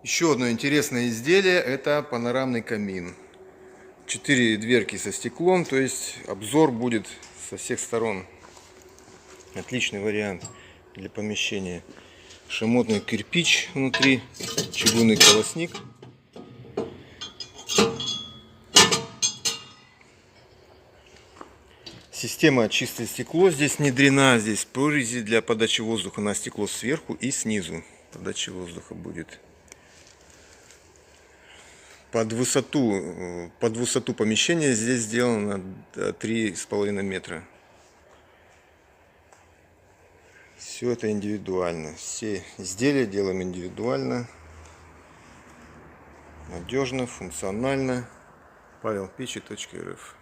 Еще одно интересное изделие — это панорамный камин. 4 дверки со стеклом, то есть обзор будет со всех сторон. Отличный вариант для помещения. Шамотный кирпич внутри, чугунный колосник. Система чистое стекло здесь внедрена. Здесь прорези для подачи воздуха на стекло сверху и снизу. Подача воздуха будет. Под высоту помещения здесь сделано 3,5 метра. Все это индивидуально. Все изделия делаем индивидуально, надежно, функционально. Павел Печи.рф